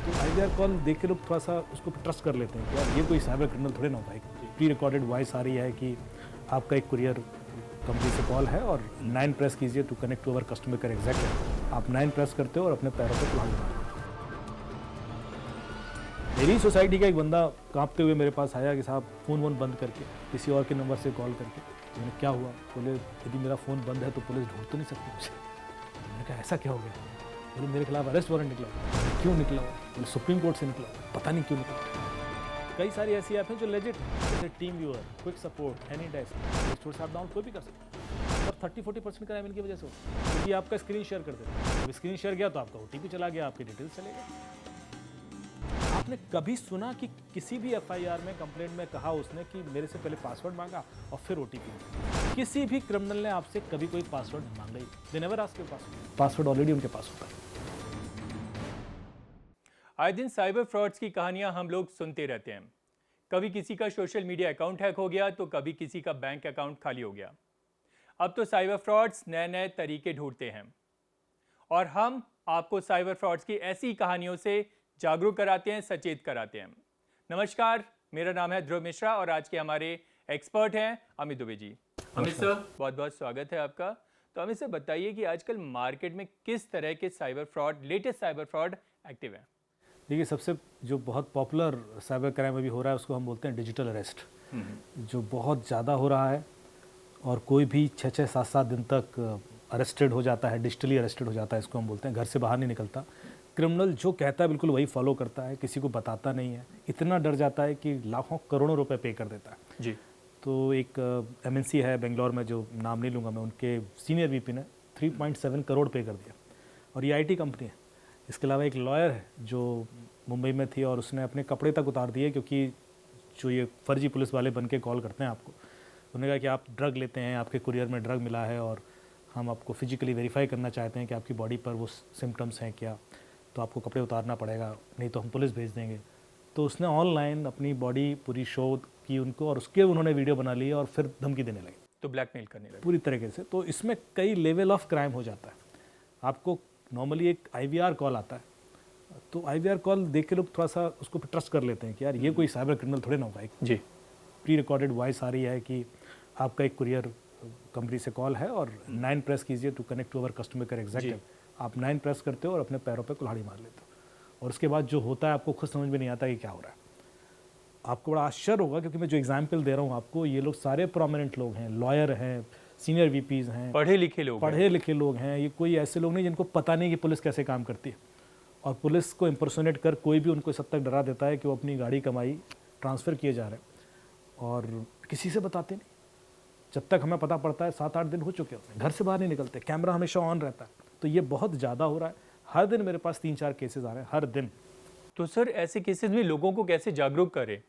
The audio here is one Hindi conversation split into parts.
तो आईवीआर कॉल देख के लोग थोड़ा सा उसको ट्रस्ट कर लेते हैं कि यार ये कोई साइबर क्रिमिनल थोड़े ना होगा। एक प्री रिकॉर्डेड वॉइस आ रही है कि आपका एक कुरियर कंपनी से कॉल है और 9 प्रेस कीजिए to connect to our customer care executive. आप 9 प्रेस करते हो और अपने पैरों पर कुल्हाड़ी मारते हो। मेरी सोसाइटी का एक बंदा कांपते हुए मेरे पास आया कि साहब फ़ोन वोन बंद करके किसी और के नंबर से कॉल करके। मैंने क्या हुआ? बोले यदि मेरा फ़ोन बंद है तो पुलिस ढूंढ तो नहीं सकती मुझे। मैंने कहा ऐसा क्या हो गया? बोले मेरे खिलाफ अरेस्ट वारंट निकला हुआ। क्यों निकला हुआ? बोले सुप्रीम कोर्ट से निकला हुआ, पता नहीं क्यों निकला। कई सारी ऐसी ऐप हैं जो लेजिट, जैसे team viewer, quick support, any desk, store से आप डाउन कोई भी कर सकते हैं। और 30-40% क्राइम इनकी वजह से होता है क्योंकि आपका स्क्रीन शेयर कर देते हैं। जब स्क्रीन शेयर गया तो आपका ओटीपी चला गया, आपकी डिटेल्स चले गए। आपने कभी सुना कि किसी भी एफआईआर में, कंप्लेंट में कहा उसने कि मेरे से पहले पासवर्ड मांगा और फिर ओटीपी? किसी भी क्रिमिनल ने आपसे कभी कोई पासवर्ड मांगा ही? They never ask your password. Password already उनके पास होता है। आए दिन साइबर फ्रॉड्स की कहानियां हम लोग सुनते रहते हैं। कभी किसी का सोशल मीडिया अकाउंट हैक हो गया तो कभी किसी का बैंक अकाउंट खाली हो गया। अब तो साइबर फ्रॉड्स नए नए तरीके ढूंढते हैं और हम आपको साइबर फ्रॉड्स की ऐसी कहानियों से जागरूक कराते हैं, सचेत कराते हैं। नमस्कार, मेरा नाम है ध्रुव मिश्रा और आज के हमारे एक्सपर्ट हैं अमित दुबे जी। अमित सर, बहुत बहुत स्वागत है आपका। तो अमित सर बताइए कि आजकल मार्केट में किस तरह के cyber fraud, latest cyber fraud active हैं? देखिए, सबसे जो बहुत पॉपुलर साइबर क्राइम अभी हो रहा है उसको हम बोलते हैं डिजिटल अरेस्ट, जो बहुत ज़्यादा हो रहा है। और कोई भी 6-6, 7-7 दिन तक अरेस्टेड हो जाता है, डिजिटली अरेस्टेड हो जाता है। इसको हम बोलते हैं घर से बाहर नहीं निकलता। क्रिमिनल जो कहता है बिल्कुल वही फॉलो करता है, किसी को बताता नहीं है। इतना डर जाता है कि लाखों करोड़ों रुपए पे कर देता है जी। तो एक एमएनसी है बेंगलोर में, जो नाम नहीं लूँगा मैं, उनके सीनियर वीपी ने 3.7 करोड़ पे कर दिया। और ये आईटी कंपनी है। इसके अलावा एक लॉयर है जो मुंबई में थी और उसने अपने कपड़े तक उतार दिए क्योंकि जो ये फर्जी पुलिस वाले बन के कॉल करते हैं आपको, उन्होंने कहा कि आप ड्रग लेते हैं, आपके कुरियर में ड्रग मिला है और हम आपको फिजिकली वेरीफाई करना चाहते हैं कि आपकी बॉडी पर वो सिम्टम्स हैं क्या, तो आपको कपड़े उतारना पड़ेगा, नहीं तो हम पुलिस भेज देंगे। तो उसने ऑनलाइन अपनी बॉडी पूरी शो की उनको और उसके उन्होंने वीडियो बना ली और फिर धमकी देने लगे, तो ब्लैकमेल करने लगे पूरी तरीके से। तो इसमें कई लेवल ऑफ क्राइम हो जाता है। आपको नॉर्मली एक आईवीआर कॉल आता है, तो आईवीआर कॉल देख के लोग थोड़ा सा उसको ट्रस्ट कर लेते हैं कि यार ये कोई साइबर क्रिमिनल थोड़े ना होगा। एक जी। प्री रिकॉर्डेड वॉइस आ रही है कि आपका एक कुरियर कंपनी से कॉल है और 9 प्रेस कीजिए to connect to our customer care executive. आप 9 प्रेस करते हो और अपने पैरों पे कुल्हाड़ी मार लेते हो। और उसके बाद जो होता है आपको खुद समझ में नहीं आता कि क्या हो रहा है। आपको बड़ा आश्चर्य होगा क्योंकि मैं जो एग्जाम्पल दे रहा हूँ आपको, ये लोग सारे प्रोमिनेंट लोग हैं, लॉयर हैं, सीनियर वीपीज हैं, पढ़े लिखे लोग हैं। ये कोई ऐसे लोग नहीं जिनको पता नहीं कि पुलिस कैसे काम करती है। और पुलिस को इम्पर्सोनेट कर कोई भी उनको इस हद तक डरा देता है कि वो अपनी गाड़ी कमाई ट्रांसफ़र किए जा रहे हैं और किसी से बताते नहीं। जब तक हमें पता पड़ता है 7-8 दिन हो चुके होते हैं, घर से बाहर नहीं निकलते, कैमरा हमेशा ऑन रहता है। तो ये बहुत ज़्यादा हो रहा है। हर दिन मेरे पास 3-4 केसेस आ रहे हैं, हर दिन। तो सर ऐसे केसेस में लोगों को कैसे जागरूक करें?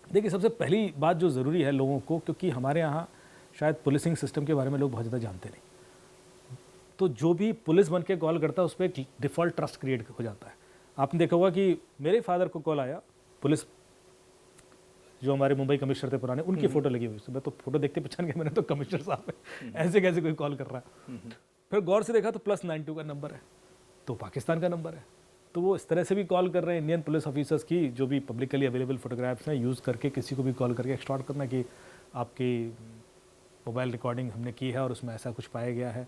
देखिए, सबसे पहली बात जो ज़रूरी है लोगों को, क्योंकि हमारे यहाँ शायद पुलिसिंग सिस्टम के बारे में लोग बहुत ज़्यादा जानते नहीं, तो जो भी पुलिस बन के कॉल करता है उस पर एक डिफ़ॉल्ट ट्रस्ट क्रिएट हो जाता है। आपने देखा होगा कि मेरे फादर को कॉल आया, पुलिस जो हमारे मुंबई कमिश्नर थे पुराने, उनकी फ़ोटो लगी हुई। मैं तो फोटो देखते पहचान गया, मैंने तो कमिश्नर साहब है, ऐसे कैसे कोई कॉल कर रहा है। फिर गौर से देखा तो +92 का नंबर है, तो पाकिस्तान का नंबर है। तो वो इस तरह से भी कॉल कर रहे हैं इंडियन पुलिस ऑफिसर्स की, जो भी पब्लिकली अवेलेबल फोटोग्राफ्स हैं, यूज़ करके किसी को भी कॉल करके एक्सटॉर्ट करना कि आपकी मोबाइल रिकॉर्डिंग हमने की है और उसमें ऐसा कुछ पाया गया है,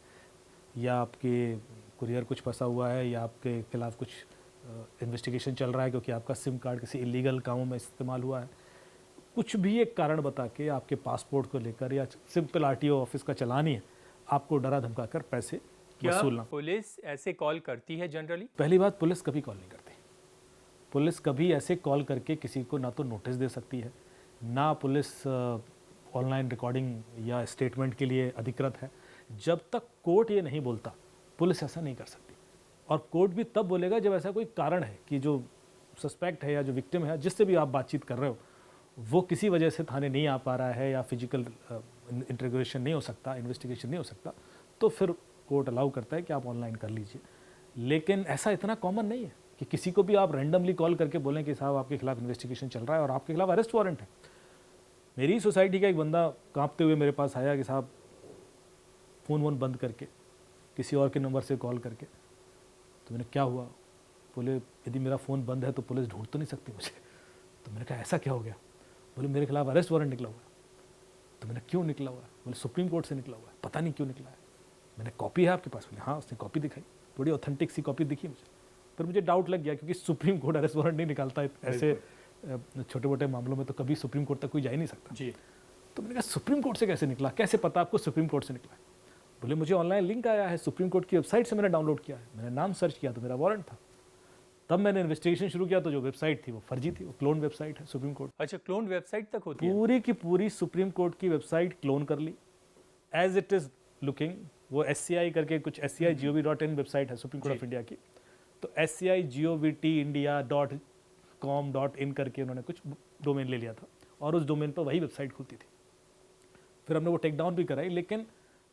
या आपके कुरियर कुछ फंसा हुआ है, या आपके खिलाफ कुछ इन्वेस्टिगेशन चल रहा है क्योंकि आपका सिम कार्ड किसी इलीगल कामों में इस्तेमाल हुआ है। कुछ भी एक कारण बता के आपके पासपोर्ट को लेकर या सिंपल आरटीओ ऑफिस का चालान ही है, आपको डरा धमका कर पैसे वसूलना। पुलिस ऐसे कॉल करती है जनरली? पहली बात, पुलिस कभी कॉल नहीं करती। पुलिस कभी ऐसे कॉल करके किसी को ना तो नोटिस दे सकती है, ना पुलिस ऑनलाइन रिकॉर्डिंग या स्टेटमेंट के लिए अधिकृत है। जब तक कोर्ट ये नहीं बोलता, पुलिस ऐसा नहीं कर सकती। और कोर्ट भी तब बोलेगा जब ऐसा कोई कारण है कि जो सस्पेक्ट है या जो विक्टिम है, जिससे भी आप बातचीत कर रहे हो, वो किसी वजह से थाने नहीं आ पा रहा है या फिजिकल इंटरोगेशन नहीं हो सकता, इन्वेस्टिगेशन नहीं हो सकता, तो फिर कोर्ट अलाउ करता है कि आप ऑनलाइन कर लीजिए। लेकिन ऐसा इतना कॉमन नहीं है कि किसी को भी आप रैंडमली कॉल करके बोलें कि साहब आपके खिलाफ इन्वेस्टिगेशन चल रहा है और आपके खिलाफ अरेस्ट वारंट है। मेरी सोसाइटी का एक बंदा कांपते हुए मेरे पास आया कि साहब फ़ोन वोन बंद करके किसी और के नंबर से कॉल करके। तो मैंने क्या हुआ? बोले यदि मेरा फ़ोन बंद है तो पुलिस ढूंढ तो नहीं सकती मुझे। तो मैंने कहा ऐसा क्या हो गया? बोले मेरे खिलाफ अरेस्ट वारंट निकला हुआ है। तो मैंने क्यों निकला हुआ है? बोले सुप्रीम कोर्ट से निकला हुआ है, पता नहीं क्यों निकला है। मैंने कॉपी है आपके पास? बोले हाँ। उसने कॉपी दिखाई, बड़ी ऑथेंटिक सी कॉपी दिखी मुझे। फिर मुझे डाउट लग गया क्योंकि सुप्रीम कोर्ट अरेस्ट वारंट नहीं निकालता है ऐसे छोटे मोटे मामलों में, तो कभी सुप्रीम कोर्ट तक कोई जा ही नहीं सकता जी। तो मैंने कहा सुप्रीम कोर्ट से कैसे निकला, कैसे पता आपको सुप्रीम कोर्ट से निकला है? बोले मुझे ऑनलाइन लिंक आया है, सुप्रीम कोर्ट की वेबसाइट से मैंने डाउनलोड किया है। मैंने नाम सर्च किया तो मेरा वारंट था। तब मैंने इन्वेस्टिगेशन शुरू किया तो जो वेबसाइट थी वो फर्जी थी, वो क्लोन वेबसाइट है सुप्रीम कोर्ट। अच्छा, क्लोन वेबसाइट तक होती है? पूरी की पूरी सुप्रीम कोर्ट की वेबसाइट क्लोन कर ली एज इट इज लुकिंग। वो SCI करके कुछ SCI.gov.in वेबसाइट है सुप्रीम कोर्ट ऑफ इंडिया की, तो SCI.govt.india.com.in करके उन्होंने कुछ डोमेन ले लिया था और उस डोमेन पर वही वेबसाइट खुलती थी। फिर हमने वो टेक डाउन भी कराई। लेकिन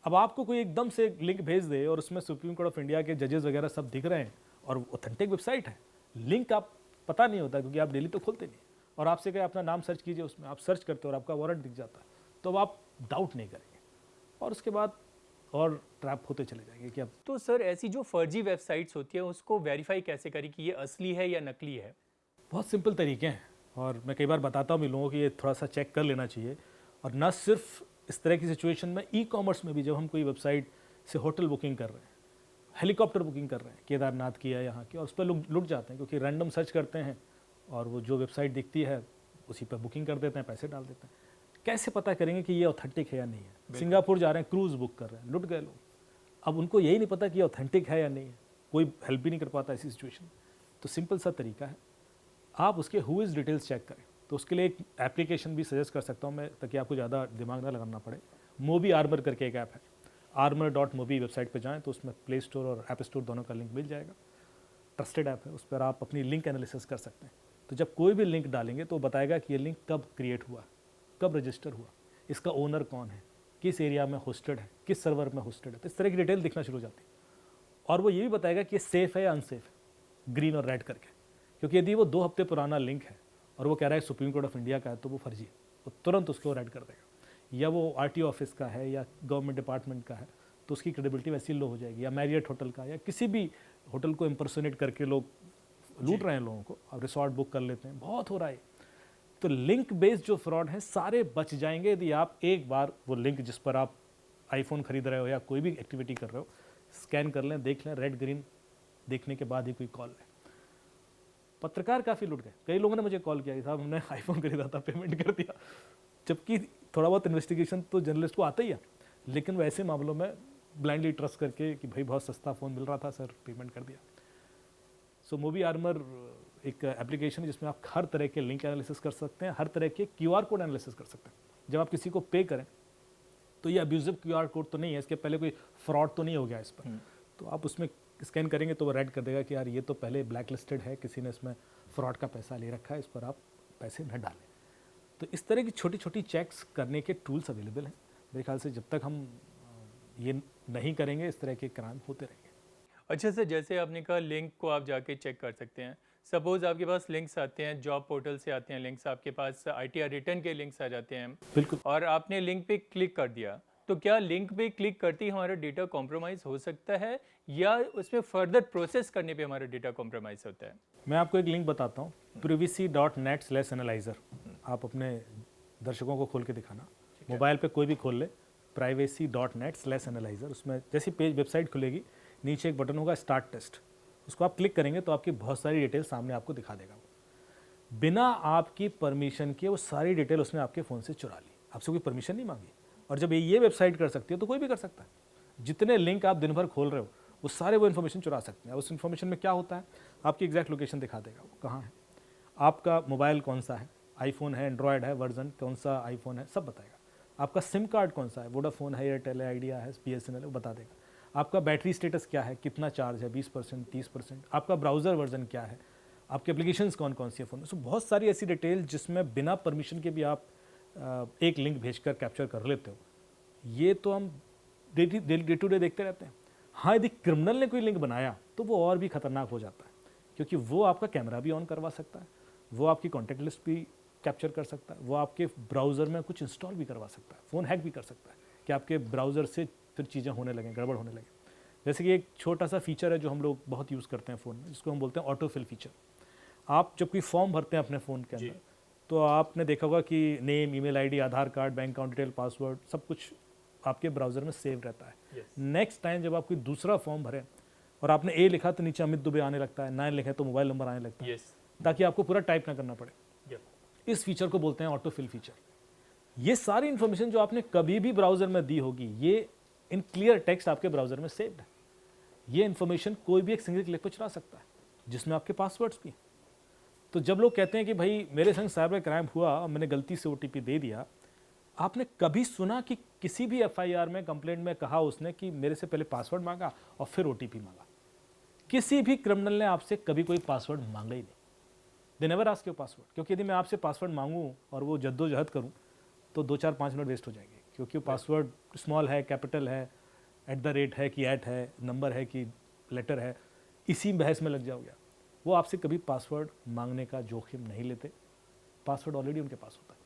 अब आपको कोई एकदम से लिंक भेज दे और उसमें सुप्रीम कोर्ट ऑफ इंडिया के जजेस वगैरह सब दिख रहे हैं और ऑथेंटिक वेबसाइट है, लिंक आप पता नहीं होता क्योंकि आप डेली तो खोलते नहीं, और आपसे कहे अपना नाम सर्च कीजिए, उसमें आप सर्च करते हो और आपका वारंट दिख जाता है, तो अब आप डाउट नहीं करेंगे और उसके बाद और ट्रैप होते चले जाएंगे कि अब। तो सर, ऐसी जो फर्जी वेबसाइट्स होती है उसको वेरीफाई कैसे करें कि ये असली है या नकली है? बहुत सिंपल तरीके हैं और मैं कई बार बताता हूँ लोगों को ये थोड़ा सा चेक कर लेना चाहिए। और न सिर्फ इस तरह की सिचुएशन में, ई-कॉमर्स में भी जब हम कोई वेबसाइट से होटल बुकिंग कर रहे हैं, हेलीकॉप्टर बुकिंग कर रहे हैं, केदारनाथ की है यहाँ की, और उस पर लोग लुट जाते हैं क्योंकि रैंडम सर्च करते हैं और वो जो वेबसाइट दिखती है उसी पर बुकिंग कर देते हैं, पैसे डाल देते हैं। कैसे पता करेंगे कि ये ऑथेंटिक है या नहीं है? सिंगापुर जा रहे हैं, क्रूज़ बुक कर रहे हैं, लुट गए लोग। अब उनको यही नहीं पता कि ये ऑथेंटिक है या नहीं है, कोई हेल्प भी नहीं कर पाता ऐसी सिचुएशन में। तो सिंपल सा तरीका है, आप उसके हु इज़ डिटेल्स चेक करें। तो उसके लिए एक एप्लीकेशन भी सजेस्ट कर सकता हूँ मैं, ताकि आपको ज़्यादा दिमाग ना लगाना पड़े। मोबी आर्मर करके एक ऐप है, armor.mobi वेबसाइट पे जाएं तो उसमें प्ले स्टोर और ऐप स्टोर दोनों का लिंक मिल जाएगा। ट्रस्टेड ऐप है, उस पर आप अपनी लिंक एनालिसिस कर सकते हैं। तो जब कोई भी लिंक डालेंगे तो बताएगा कि ये लिंक कब क्रिएट हुआ, कब रजिस्टर हुआ, इसका ओनर कौन है, किस एरिया में होस्टेड है, किस सर्वर में होस्टेड है। तो इस तरह की डिटेल दिखना शुरू हो जाती है। और वो ये भी बताएगा कि ये सेफ़ है या अनसेफ है, ग्रीन और रेड करके। क्योंकि यदि वो 2 हफ्ते पुराना लिंक है और वो कह रहा है सुप्रीम कोर्ट ऑफ इंडिया का है, तो वो फर्जी है, वो तुरंत उसको रेड कर देगा। या वो RTO ऑफिस का है या गवर्नमेंट डिपार्टमेंट का है, तो उसकी क्रेडिबिलिटी वैसी लो हो जाएगी। या मैरियट होटल का, या किसी भी होटल को इम्पर्सोनेट करके लोग लूट रहे हैं लोगों को, और रिसोर्ट बुक कर लेते हैं, बहुत हो रहा है। तो लिंक बेस्ड जो फ्रॉड है सारे बच जाएंगे यदि आप एक बार वो लिंक जिस पर आप आईफोन खरीद रहे हो या कोई भी एक्टिविटी कर रहे हो, स्कैन कर लें, देख लें, रेड ग्रीन देखने के बाद ही कोई कॉल लें। पत्रकार काफ़ी लुट गए, कई लोगों ने मुझे कॉल किया कि साहब हमने आईफोन खरीदा था, पेमेंट कर दिया, जबकि थोड़ा बहुत इन्वेस्टिगेशन तो जर्नलिस्ट को आता ही है, लेकिन वैसे मामलों में ब्लाइंडली ट्रस्ट करके कि भाई बहुत सस्ता फ़ोन मिल रहा था सर, पेमेंट कर दिया। सो मोबी आर्मर एक एप्लीकेशन है जिसमें आप हर तरह के लिंक एनालिसिस कर सकते हैं, हर तरह के QR कोड एनालिसिस कर सकते हैं। जब आप किसी को पे करें तो ये अब्यूजिव QR कोड तो नहीं है, इसके पहले कोई फ्रॉड तो नहीं हो गया इस पर, तो आप उसमें स्कैन करेंगे तो वो रेड कर देगा कि यार ये तो पहले ब्लैक लिस्टेड है, किसी ने इसमें फ्रॉड का पैसा ले रखा है, इस पर आप पैसे न डालें। तो इस तरह की छोटी छोटी चेक्स करने के टूल्स अवेलेबल हैं। मेरे ख्याल से जब तक हम ये नहीं करेंगे इस तरह के क्राइम होते रहेंगे। अच्छा सर, जैसे आपने कहा लिंक को आप जाके चेक कर सकते हैं। सपोज आपके पास लिंक्स आते हैं, जॉब पोर्टल से आते हैं लिंक्स, आपके पास ITR रिटर्न के लिंक्स आ जाते हैं, बिल्कुल। और आपने लिंक पे क्लिक कर दिया, तो क्या लिंक पे क्लिक करते ही हमारा डेटा कॉम्प्रोमाइज़ हो सकता है या उसमें फर्दर प्रोसेस करने पे हमारा डेटा कॉम्प्रोमाइज़ होता है? मैं आपको एक लिंक बताता हूँ, privacy.net/analyzer। आप अपने दर्शकों को खोल के दिखाना, मोबाइल पे कोई भी खोल ले, privacy.net/analyzer। उसमें जैसी पेज वेबसाइट खुलेगी, नीचे एक बटन होगा स्टार्ट टेस्ट, उसको आप क्लिक करेंगे तो आपकी बहुत सारी डिटेल सामने आपको दिखा देगा। बिना आपकी परमिशन के वो सारी डिटेल उसने आपके फ़ोन से चुरा ली, आपसे कोई परमिशन नहीं मांगी। और जब ये वेबसाइट कर सकती है तो कोई भी कर सकता है। जितने लिंक आप दिन भर खोल रहे हो वो सारे वो इन्फॉर्मेशन चुरा सकते हैं। उस इन्फॉर्मेशन में क्या होता है, आपकी एग्जैक्ट लोकेशन दिखा देगा, वो कहाँ है, आपका मोबाइल कौन सा है, आईफोन है, एंड्रॉयड है, वर्जन कौन सा आईफोन है, सब बताएगा। आपका सिम कार्ड कौन सा है, वोडाफोन है, एयरटेल है, आइडिया है, BSNL है, वो बता देगा। आपका बैटरी स्टेटस क्या है, कितना चार्ज है, 20%, 30%, आपका ब्राउज़र वर्जन क्या है, आपके एप्लीकेशंस कौन कौन सी है फ़ोन में। सो बहुत सारी ऐसी डिटेल जिसमें बिना परमिशन के भी आप एक लिंक भेजकर कैप्चर कर लेते हो। ये तो हम डे टू डे देखते रहते हैं। हाँ, यदि क्रिमिनल ने कोई लिंक बनाया तो वो और भी खतरनाक हो जाता है, क्योंकि वो आपका कैमरा भी ऑन करवा सकता है, वो आपकी कॉन्टैक्ट लिस्ट भी कैप्चर कर सकता है, वो आपके ब्राउज़र में कुछ इंस्टॉल भी करवा सकता है, फ़ोन हैक भी कर सकता है कि आपके ब्राउज़र से फिर चीज़ें होने लगें, गड़बड़ होने लगें। जैसे कि एक छोटा सा फीचर है जो हम लोग बहुत यूज़ करते हैं फ़ोन में, जिसको हम बोलते हैं ऑटो फिल फीचर। आप जब कोई फॉर्म भरते हैं अपने फ़ोन के अंदर, तो आपने देखा होगा कि name, email ID, Aadhaar card, bank account detail, password, सब कुछ आपके ब्राउज़र में सेव रहता है। नेक्स्ट टाइम जब आप कोई दूसरा फॉर्म भरें और आपने ए लिखा तो नीचे अमित दुबे आने लगता है, 9 लिखे तो मोबाइल नंबर आने लगता है, ताकि आपको पूरा टाइप ना करना पड़े। इस फीचर को बोलते हैं ऑटो फिल फीचर। ये सारी इन्फॉर्मेशन जो आपने कभी भी ब्राउज़र में दी होगी, ये इन क्लियर टेक्स्ट आपके ब्राउज़र में सेव्ड है। ये इन्फॉर्मेशन कोई भी एक सिंगल क्लिक पर चुरा सकता है, जिसमें आपके पासवर्ड्स भी हैं। तो जब लोग कहते हैं कि भाई मेरे संग साइबर क्राइम हुआ और मैंने गलती से ओटीपी दे दिया, आपने कभी सुना कि किसी भी एफआईआर में, कंप्लेंट में कहा उसने कि मेरे से पहले पासवर्ड मांगा और फिर ओटीपी मांगा? किसी भी क्रिमिनल ने आपसे कभी कोई पासवर्ड मांगा ही नहीं। दे नेवर आस्क योर पासवर्ड, क्योंकि यदि मैं आपसे पासवर्ड मांगूँ और वो जद्दोजहद करूँ तो 2-4-5 मिनट वेस्ट हो जाएंगे, क्योंकि वो पासवर्ड स्मॉल है, कैपिटल है, @ है कि @ है, नंबर है कि लेटर है, इसी बहस में लग जाओगे। वो आपसे कभी पासवर्ड मांगने का जोखिम नहीं लेते, पासवर्ड ऑलरेडी उनके पास होता है।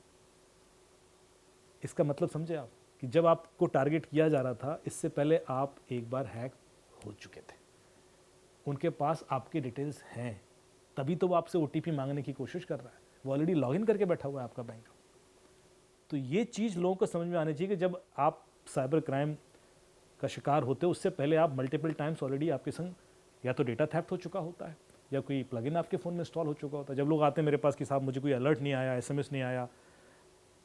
इसका मतलब समझे आप कि जब आपको टारगेट किया जा रहा था, इससे पहले आप एक बार हैक हो चुके थे, उनके पास आपके डिटेल्स हैं, तभी तो वो आपसे ओटीपी मांगने की कोशिश कर रहा है। वो ऑलरेडी लॉगिन करके बैठा हुआ है आपका बैंक। तो ये चीज़ लोगों को समझ में आनी चाहिए कि जब आप साइबर क्राइम का शिकार होते हो, उससे पहले आप मल्टीपल टाइम्स ऑलरेडी आपके संग या तो डेटा थेफ्ट हो चुका होता है या कोई प्लगइन आपके फ़ोन में इंस्टॉल हो चुका होता है। जब लोग आते हैं मेरे पास कि साहब मुझे कोई अलर्ट नहीं आया, SMS नहीं आया,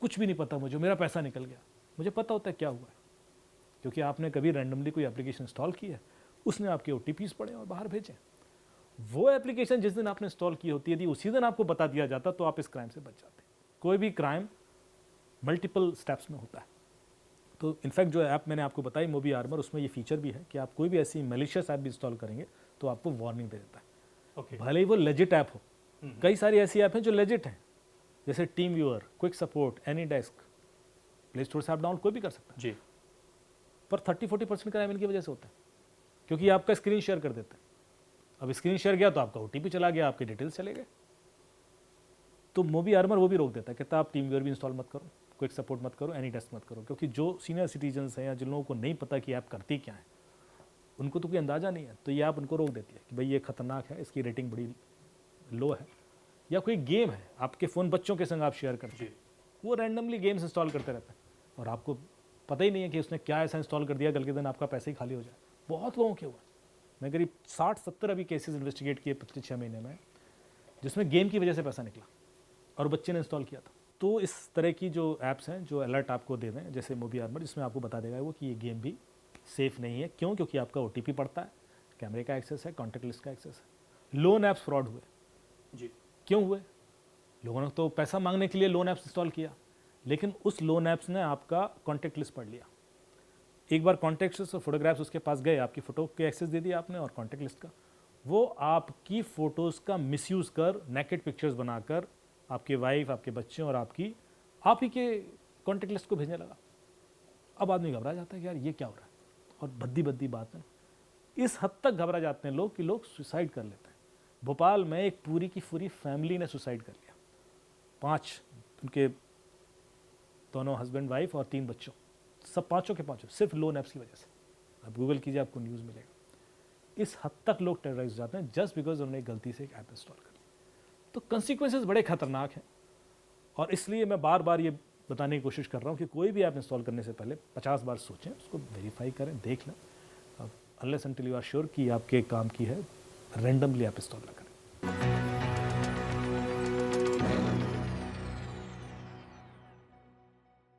कुछ भी नहीं पता मुझे, मेरा पैसा निकल गया, मुझे पता होता है क्या हुआ है, क्योंकि आपने कभी रैंडमली कोई एप्लीकेशन इंस्टॉल की है, उसने आपके OTPs पढ़े और बाहर भेजे। वो एप्लीकेशन जिस दिन आपने इंस्टॉल की होती है, यदि उसी दिन आपको बता दिया जाता तो आप इस क्राइम से बच जाते। कोई भी क्राइम मल्टीपल स्टेप्स में होता है। तो इनफैक्ट जो ऐप मैंने आपको बताई मोबी आर्मर, उसमें ये फीचर भी है कि आप कोई भी ऐसी मैलिशियस ऐप भी इंस्टॉल करेंगे तो आपको वार्निंग दे देता है, भले ही वो लेजिट ऐप हो। कई सारी ऐसी ऐप हैं जो लेजिट हैं, जैसे team viewer, quick support, any desk, play store से आप डाउनलोड कोई भी कर सकता है जी, पर 30-40% क्राइम इनकी वजह से होता है, क्योंकि आपका स्क्रीन शेयर कर देते हैं। अब स्क्रीन शेयर गया तो आपका OTP चला गया, आपके डिटेल्स चले गए। तो मोबी आर्मर वो भी रोक देता है, कहता है आप टीम व्यूअर भी इंस्टॉल मत करो, क्विक सपोर्ट मत करो, एनी डेस्क मत करो, क्योंकि जो सीनियर सिटीजन्स हैं या जिन लोगों को नहीं पता कि ऐप करती क्या है, उनको तो कोई अंदाज़ा नहीं है, तो ये ऐप उनको रोक देती है कि भाई ये खतरनाक है, इसकी रेटिंग बड़ी लो है। या कोई गेम है आपके फ़ोन बच्चों के संग आप शेयर करते हैं, वो रैंडमली गेम्स इंस्टॉल करते रहते हैं और आपको पता ही नहीं है कि उसने क्या ऐसा इंस्टॉल कर दिया कल के दिन आपका पैसे ही खाली हो जाए। बहुत लोगों के हुआ, मैं करीब 60-70 अभी केसेस इन्वेस्टिगेट किए पिछले 6 महीने में, जिसमें गेम की वजह से पैसा निकला और बच्चे ने इंस्टॉल किया था। तो इस तरह की जो ऐप्स हैं जो अलर्ट आपको दे दें, जैसे मोबी आर्मर, जिसमें आपको बता देगा वो कि ये गेम भी सेफ़ नहीं है। क्यों? क्योंकि आपका OTP पड़ता है, कैमरे का एक्सेस है, कॉन्टैक्ट लिस्ट का एक्सेस है। लोन ऐप्स फ्रॉड हुए जी, क्यों हुए? लोगों ने तो पैसा मांगने के लिए लोन ऐप्स इंस्टॉल किया, लेकिन उस लोन ऐप्स ने आपका कॉन्टैक्ट लिस्ट पढ़ लिया। एक बार कॉन्टैक्ट लिस्ट और फोटोग्राफ्स उसके पास गए, आपकी फ़ोटो के एक्सेस दे दिया आपने और कॉन्टैक्ट लिस्ट का, वो आपकी फ़ोटोज़ का मिसयूज़ कर, नेकेड पिक्चर्स बनाकर आपके वाइफ, आपके बच्चे और आप ही के कॉन्टैक्ट लिस्ट को भेजने लगा। अब आदमी घबरा जाता है कि यार ये क्या हो रहा है, और भद्दी बात है, इस हद तक घबरा जाते हैं लोग कि लोग सुसाइड कर लेते हैं। भोपाल में एक पूरी की पूरी फैमिली ने सुसाइड कर लिया, 5 उनके दोनों हस्बैंड वाइफ और 3 बच्चों, सब पाँचों के पाँचों सिर्फ लोन ऐप्स की वजह से। आप गूगल कीजिए, आपको न्यूज़ मिलेगा। इस हद तक लोग टेरराइज हो जाते हैं जस्ट बिकॉज उन्होंने गलती से एक ऐप इंस्टॉल कर ली। तो कंसिक्वेंसेस बड़े खतरनाक हैं, और इसलिए मैं बार बार ये बताने की कोशिश कर रहा हूँ कि कोई भी ऐप इंस्टॉल करने से पहले 50 बार सोचें, उसको वेरीफाई करें, देख लें, unless until you are sure कि आपके काम की है, रैंडमली ऐप इंस्टॉल ना करें।